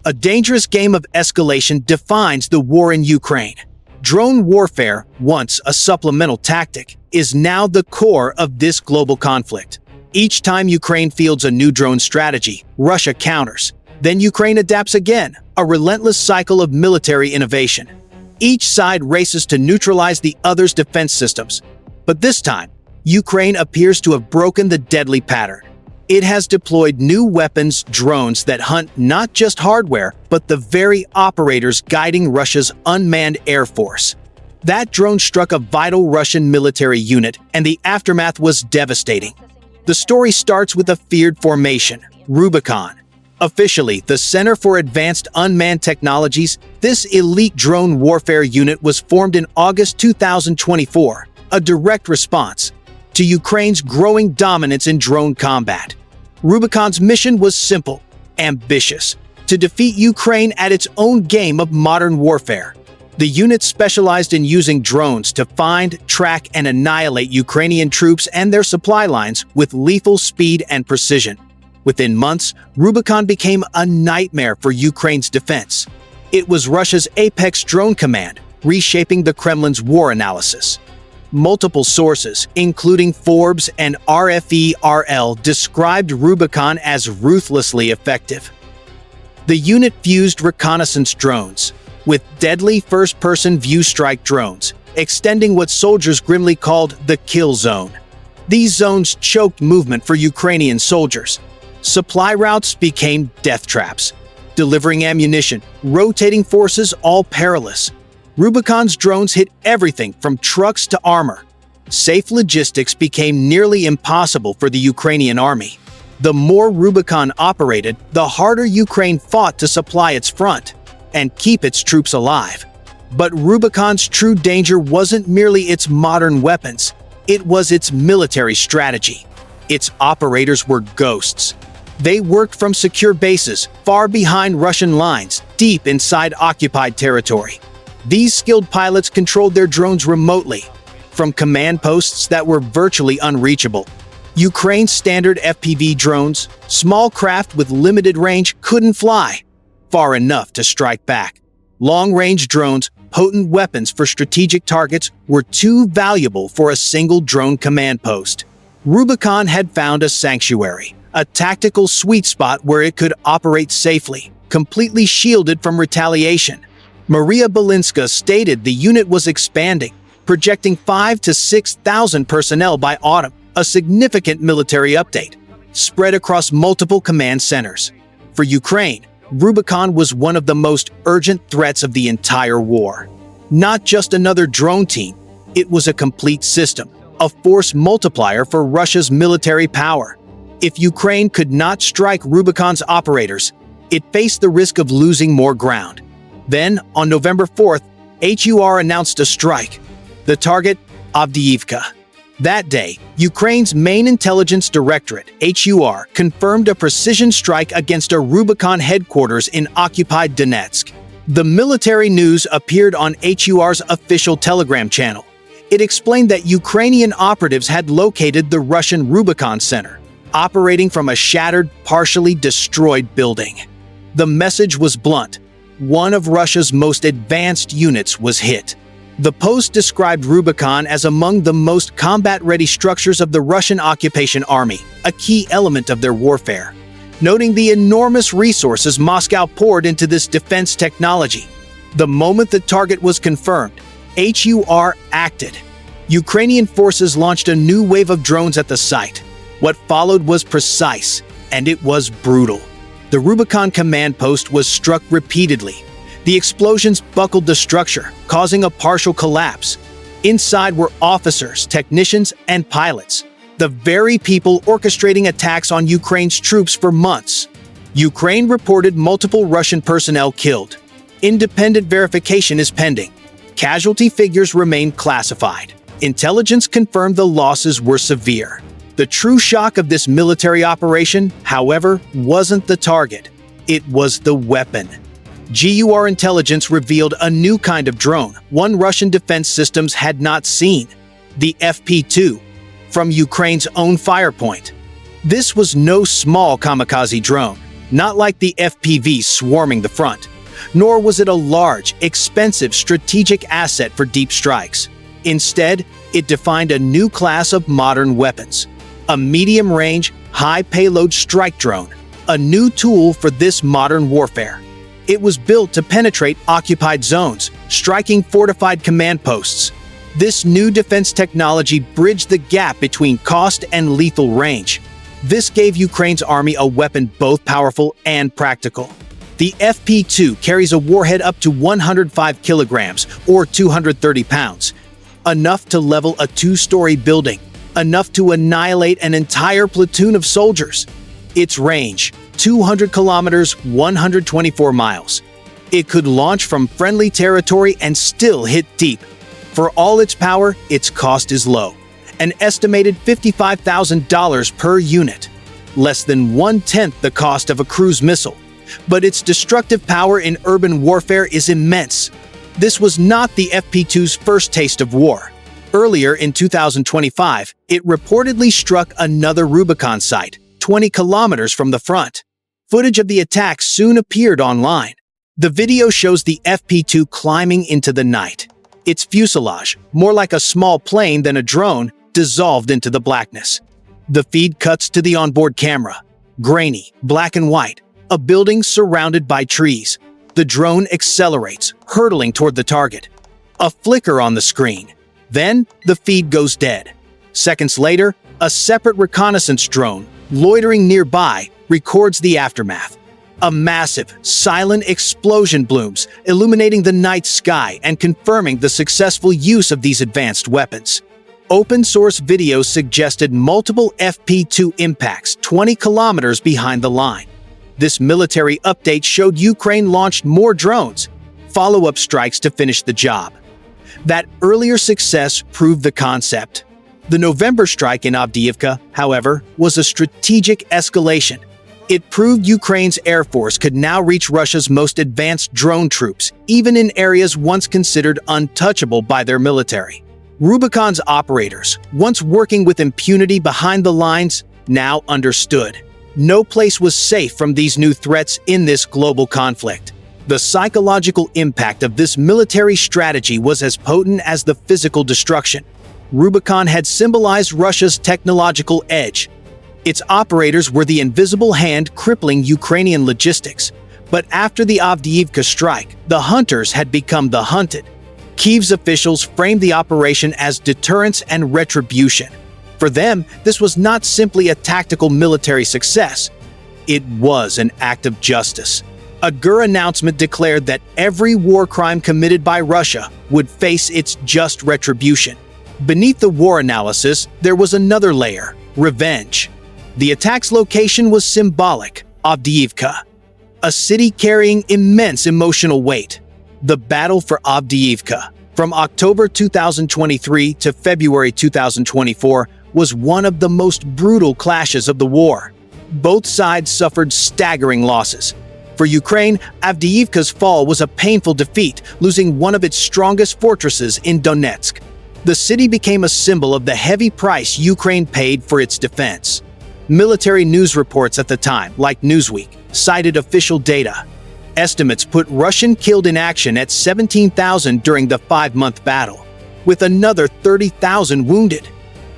A dangerous game of escalation defines the war in Ukraine. Drone warfare, once a supplemental tactic, is now the core of this global conflict. Each time Ukraine fields a new drone strategy, Russia counters. Then Ukraine adapts again, a relentless cycle of military innovation. Each side races to neutralize the other's defense systems. But this time, Ukraine appears to have broken the deadly pattern. It has deployed new weapons, drones that hunt not just hardware, but the very operators guiding Russia's unmanned air force. That drone struck a vital Russian military unit, and the aftermath was devastating. The story starts with a feared formation, Rubicon. Officially, the Center for Advanced Unmanned Technologies, this elite drone warfare unit was formed in August 2024, a direct response to Ukraine's growing dominance in drone combat. Rubicon's mission was simple, ambitious: to defeat Ukraine at its own game of modern warfare. The unit specialized in using drones to find, track, and annihilate Ukrainian troops and their supply lines with lethal speed and precision. Within months, Rubicon became a nightmare for Ukraine's defense. It was Russia's apex drone command, reshaping the Kremlin's war analysis. Multiple sources, including Forbes and RFE/RL, described Rubicon as ruthlessly effective. The unit fused reconnaissance drones with deadly first-person view strike drones, extending what soldiers grimly called the kill zone. These zones choked movement for Ukrainian soldiers. Supply routes became death traps, delivering ammunition, rotating forces, all perilous. Rubicon's drones hit everything from trucks to armor. Safe logistics became nearly impossible for the Ukrainian army. The more Rubicon operated, the harder Ukraine fought to supply its front and keep its troops alive. But Rubicon's true danger wasn't merely its modern weapons, it was its military strategy. Its operators were ghosts. They worked from secure bases, far behind Russian lines, deep inside occupied territory. These skilled pilots controlled their drones remotely, from command posts that were virtually unreachable. Ukraine's standard FPV drones, small craft with limited range, couldn't fly far enough to strike back. Long-range drones, potent weapons for strategic targets, were too valuable for a single drone command post. Rubicon had found a sanctuary, a tactical sweet spot where it could operate safely, completely shielded from retaliation. Maria Belinska stated the unit was expanding, projecting 5,000 to 6,000 personnel by autumn, a significant military update, spread across multiple command centers. For Ukraine, Rubicon was one of the most urgent threats of the entire war. Not just another drone team, it was a complete system, a force multiplier for Russia's military power. If Ukraine could not strike Rubicon's operators, it faced the risk of losing more ground. Then, on November 4th, HUR announced a strike. The target, Avdiivka. That day, Ukraine's main intelligence directorate, HUR, confirmed a precision strike against a Rubicon headquarters in occupied Donetsk. The military news appeared on HUR's official Telegram channel. It explained that Ukrainian operatives had located the Russian Rubicon Center, operating from a shattered, partially destroyed building. The message was blunt. One of Russia's most advanced units was hit. The post described Rubicon as among the most combat-ready structures of the Russian occupation army, a key element of their warfare, noting the enormous resources Moscow poured into this defense technology. The moment the target was confirmed, HUR acted. Ukrainian forces launched a new wave of drones at the site. What followed was precise, and it was brutal. The Rubicon command post was struck repeatedly. The explosions buckled the structure, causing a partial collapse. Inside were officers, technicians, and pilots, the very people orchestrating attacks on Ukraine's troops for months. Ukraine reported multiple Russian personnel killed. Independent verification is pending. Casualty figures remain classified. Intelligence confirmed the losses were severe. The true shock of this military operation, however, wasn't the target. It was the weapon. GUR intelligence revealed a new kind of drone, one Russian defense systems had not seen, the FP-2, from Ukraine's own Firepoint. This was no small kamikaze drone. not like the FPV swarming the front. Nor was it a large, expensive strategic asset for deep strikes. Instead, it defined a new class of modern weapons. A medium-range, high-payload strike drone, a new tool for this modern warfare. It was built to penetrate occupied zones, striking fortified command posts. This new defense technology bridged the gap between cost and lethal range. This gave Ukraine's army a weapon both powerful and practical. The FP-2 carries a warhead up to 105 kilograms, or 230 pounds, enough to level a two-story building, enough to annihilate an entire platoon of soldiers. Its range, 200 kilometers, 124 miles. It could launch from friendly territory and still hit deep. For all its power, its cost is low. An estimated $55,000 per unit. Less than 1/10 the cost of a cruise missile. But its destructive power in urban warfare is immense. This was not the FP-2's first taste of war. Earlier in 2025, it reportedly struck another Rubicon site, 20 kilometers from the front. Footage of the attack soon appeared online. The video shows the FP-2 climbing into the night. Its fuselage, more like a small plane than a drone, dissolved into the blackness. The feed cuts to the onboard camera. Grainy, black and white, a building surrounded by trees. The drone accelerates, hurtling toward the target. A flicker on the screen. Then, the feed goes dead. Seconds later, a separate reconnaissance drone, loitering nearby, records the aftermath. A massive, silent explosion blooms, illuminating the night sky and confirming the successful use of these advanced weapons. Open-source videos suggested multiple FP-2 impacts 20 kilometers behind the line. This military update showed Ukraine launched more drones, follow-up strikes to finish the job. That earlier success proved the concept. The November strike in Avdiivka, however, was a strategic escalation. It proved Ukraine's air force could now reach Russia's most advanced drone troops, even in areas once considered untouchable by their military. Rubicon's operators, once working with impunity behind the lines, now understood. No place was safe from these new threats in this global conflict. The psychological impact of this military strategy was as potent as the physical destruction. Rubicon had symbolized Russia's technological edge. Its operators were the invisible hand crippling Ukrainian logistics. But after the Avdiivka strike, the hunters had become the hunted. Kyiv's officials framed the operation as deterrence and retribution. For them, this was not simply a tactical military success. It was an act of justice. A GUR announcement declared that every war crime committed by Russia would face its just retribution. Beneath the war analysis, there was another layer: revenge. The attack's location was symbolic: Avdiivka, a city carrying immense emotional weight. The battle for Avdiivka, from October 2023 to February 2024, was one of the most brutal clashes of the war. Both sides suffered staggering losses. For Ukraine, Avdiivka's fall was a painful defeat, losing one of its strongest fortresses in Donetsk. The city became a symbol of the heavy price Ukraine paid for its defense. Military news reports at the time, like Newsweek, cited official data. Estimates put Russian killed in action at 17,000 during the 5-month battle, with another 30,000 wounded.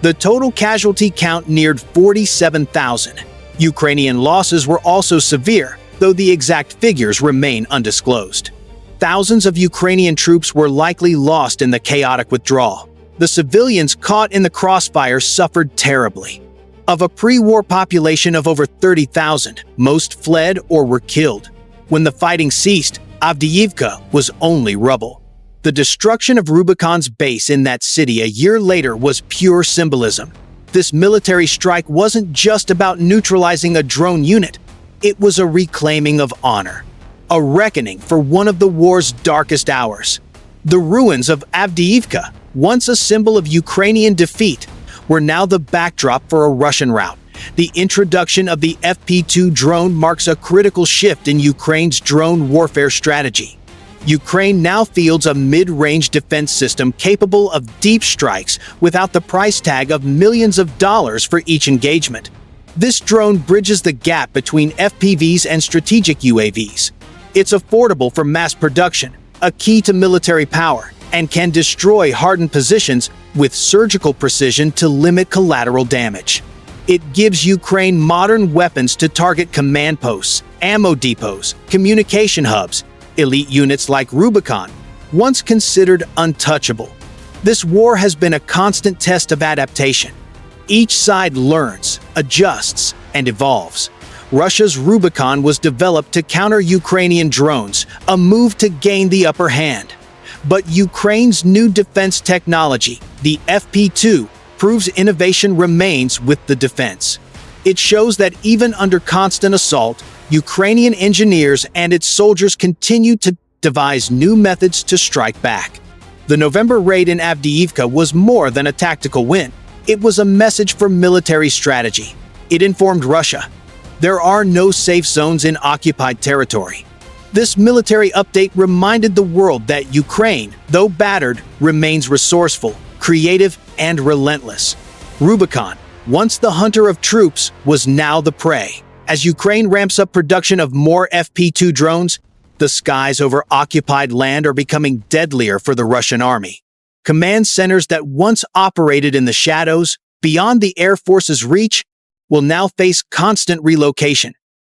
The total casualty count neared 47,000. Ukrainian losses were also severe, though the exact figures remain undisclosed. Thousands of Ukrainian troops were likely lost in the chaotic withdrawal. The civilians caught in the crossfire suffered terribly. Of a pre-war population of over 30,000, most fled or were killed. When the fighting ceased, Avdiivka was only rubble. The destruction of Rubicon's base in that city a year later was pure symbolism. This military strike wasn't just about neutralizing a drone unit. It was a reclaiming of honor, a reckoning for one of the war's darkest hours. The ruins of Avdiivka, once a symbol of Ukrainian defeat, were now the backdrop for a Russian rout. The introduction of the FP-2 drone marks a critical shift in Ukraine's drone warfare strategy. Ukraine now fields a mid-range defense system capable of deep strikes without the price tag of millions of dollars for each engagement. This drone bridges the gap between FPVs and strategic UAVs. It's affordable for mass production, a key to military power, and can destroy hardened positions with surgical precision to limit collateral damage. It gives Ukraine modern weapons to target command posts, ammo depots, communication hubs, elite units like Rubicon, once considered untouchable. This war has been a constant test of adaptation. Each side learns, adjusts, and evolves. Russia's Rubicon was developed to counter Ukrainian drones, a move to gain the upper hand. But Ukraine's new defense technology, the FP-2, proves innovation remains with the defense. It shows that even under constant assault, Ukrainian engineers and its soldiers continue to devise new methods to strike back. The November raid in Avdiivka was more than a tactical win. It was a message for military strategy. It informed Russia. There are no safe zones in occupied territory. This military update reminded the world that Ukraine, though battered, remains resourceful, creative, and relentless. Rubicon, once the hunter of troops, was now the prey. As Ukraine ramps up production of more FP-2 drones, the skies over occupied land are becoming deadlier for the Russian army. Command centers that once operated in the shadows, beyond the Air Force's reach, will now face constant relocation.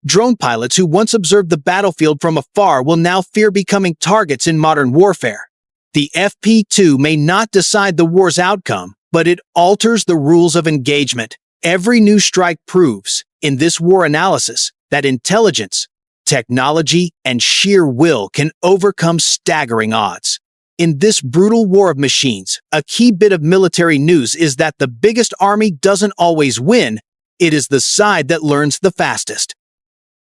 Drone pilots who once observed the battlefield from afar will now fear becoming targets in modern warfare. The FP-2 may not decide the war's outcome, but it alters the rules of engagement. Every new strike proves, in this war analysis, that intelligence, technology, and sheer will can overcome staggering odds. In this brutal war of machines, a key bit of military news is that the biggest army doesn't always win. It is the side that learns the fastest.